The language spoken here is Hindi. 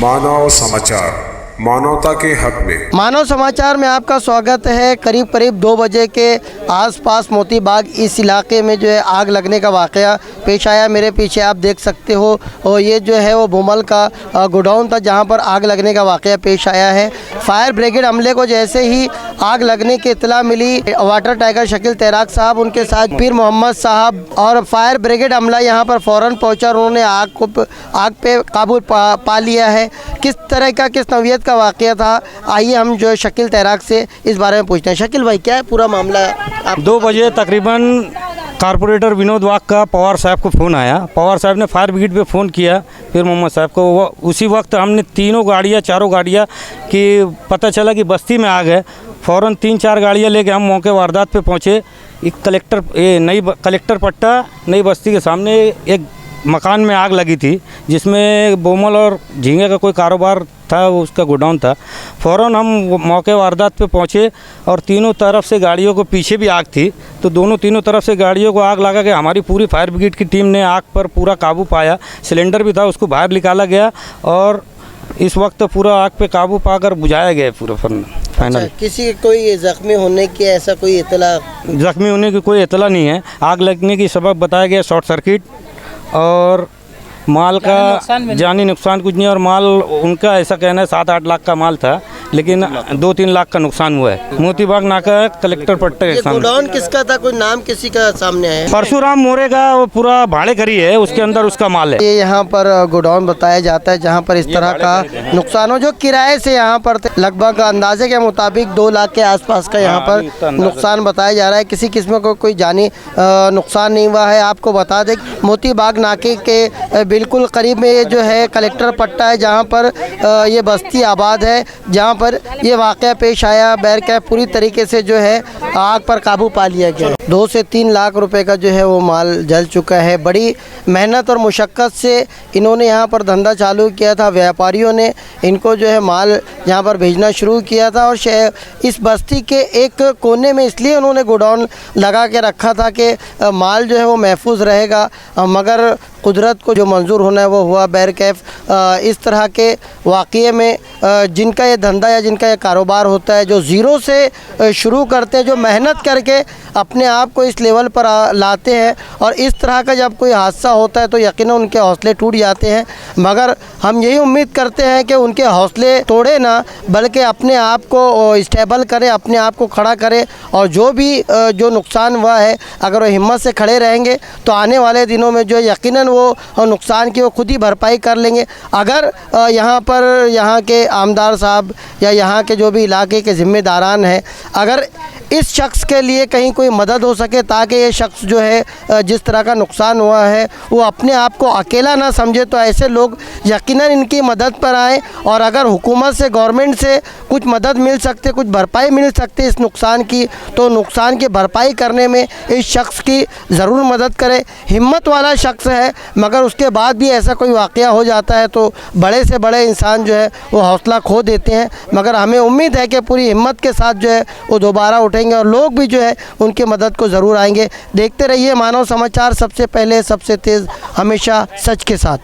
मानव समाचार, मानवता के हक में। मानव समाचार में आपका स्वागत है। करीब 2 बजे के आसपास मोती बाग इस इलाके में जो है आग लगने का वाक़या पेश आया। मेरे पीछे आप देख सकते हो और ये जो है वो भूमल का गोडाउन था जहां पर आग लगने का वाक़या पेश आया है। फायर ब्रिगेड अमले को जैसे ही आग लगने की इत्तला मिली, वाटर टाइगर शकील तैराक साहब, उनके साथ पीर मोहम्मद साहब और फायर ब्रिगेड अमला यहाँ पर फ़ौरन पहुँचा। उन्होंने आग पे काबू पा लिया है। किस तरह का, किस नौइयत का वाक़या था, आइए हम जो है शकील तैराक से इस बारे में पूछते हैं। शकील भाई, क्या है पूरा मामला? आप 2 बजे तकरीबन कारपोरेटर विनोद वाघ का पवार साहब को फ़ोन आया। पवार साहब ने फायर ब्रिगेड पे फ़ोन किया फिर मोहम्मद साहब को। वो उसी वक्त हमने चारों गाड़ियाँ की पता चला कि बस्ती में आग है। फ़ौरन 3-4 गाड़ियाँ लेके हम मौके वारदात पे पहुँचे। एक कलेक्टर पट्टा नई बस्ती के सामने एक मकान में आग लगी थी जिसमें बोमल और झींगे का कोई कारोबार था, उसका गोडाउन था। फ़ौरन हम मौके वारदात पे पहुँचे और तीनों तरफ से गाड़ियों को, पीछे भी आग थी तो तीनों तरफ से गाड़ियों को आग लगा के हमारी पूरी फायर ब्रिगेड की टीम ने आग पर पूरा काबू पाया। सिलेंडर भी था, उसको बाहर निकाला गया और इस वक्त पूरा आग पे काबू पाकर बुझाया गया पूरा फाइनल। अच्छा, किसी कोई ज़ख्मी होने की ऐसा कोई इत्तला? ज़ख्मी होने की कोई इत्तला नहीं है। आग लगने की सबब बताया गया शॉर्ट सर्किट, और माल का जानी नुकसान कुछ नहीं। और माल उनका ऐसा कहना है 7-8 लाख का माल था, लेकिन 2-3 लाख का नुकसान हुआ है। मोती बाग नाका कलेक्टर पट्टे के सामने। गोडाउन किसका था, कोई नाम किसी का सामने आया? परशुराम मोरे का, वो पूरा भाड़े करी है, उसके अंदर उसका माल है। ये यहाँ पर गोडाउन बताया जाता है जहाँ पर इस तरह का नुकसान हो, जो किराए से यहाँ पर लगभग अंदाजे के मुताबिक 2 लाख के आसपास का यहाँ पर नुकसान बताया जा रहा है। किसी किस्म का कोई जानी नुकसान नहीं हुआ है। आपको बता दें मोती बाग नाके के बिल्कुल करीब में ये जो है कलेक्टर पट्टा है जहाँ पर ये बस्ती आबाद है, जहाँ पर ये वाक़या पेश आया। बैरकैफ पूरी तरीके से जो है आग पर काबू पा लिया गया। 2 से 3 लाख रुपए का जो है वो माल जल चुका है। बड़ी मेहनत और मुशक्क़त से इन्होंने यहाँ पर धंधा चालू किया था। व्यापारियों ने इनको जो है माल यहाँ पर भेजना शुरू किया था और इस बस्ती के एक कोने में इसलिए उन्होंने गोडाउन लगा के रखा था कि माल जो है वो महफूज रहेगा, मगर कुदरत को जो मंजूर होना है वो हुआ। बैरकैफ इस तरह के वाक़ये में जिनका ये धंधा या जिनका ये कारोबार होता है, जो ज़ीरो से शुरू करते हैं, जो मेहनत करके अपने आप को इस लेवल पर लाते हैं, और इस तरह का जब कोई हादसा होता है तो यकीनन उनके हौसले टूट जाते हैं। मगर हम यही उम्मीद करते हैं कि उनके हौसले तोड़े ना, बल्कि अपने आप को स्टेबल करें, अपने आप को खड़ा करें, और जो नुकसान हुआ है अगर वो हिम्मत से खड़े रहेंगे तो आने वाले दिनों में जो यकीनन वो नुकसान की वो खुद ही भरपाई कर लेंगे। अगर यहाँ के आमदार साहब या यहाँ के जो भी इलाके के ज़िम्मेदारान हैं, अगर इस शख्स के लिए कहीं कोई मदद हो सके ताकि ये शख्स जो है जिस तरह का नुकसान हुआ है वो अपने आप को अकेला ना समझे, तो ऐसे लोग यकीनन इनकी मदद पर आएँ। और अगर हुकूमत से, गवर्नमेंट से कुछ मदद मिल सकते, कुछ भरपाई मिल सकती इस नुकसान की, तो नुकसान की भरपाई करने में इस शख्स की ज़रूर मदद करें। हिम्मत वाला शख्स है, मगर उसके बाद भी ऐसा कोई वाक़या हो जाता है तो बड़े से बड़े इंसान जो है वो हौसला खो देते हैं। मगर हमें उम्मीद है कि पूरी हिम्मत के साथ जो है वो दोबारा उठेंगे और लोग भी जो है उनकी मदद को ज़रूर आएंगे। देखते रहिए मानव समाचार, सबसे पहले, सबसे तेज़, हमेशा सच के साथ।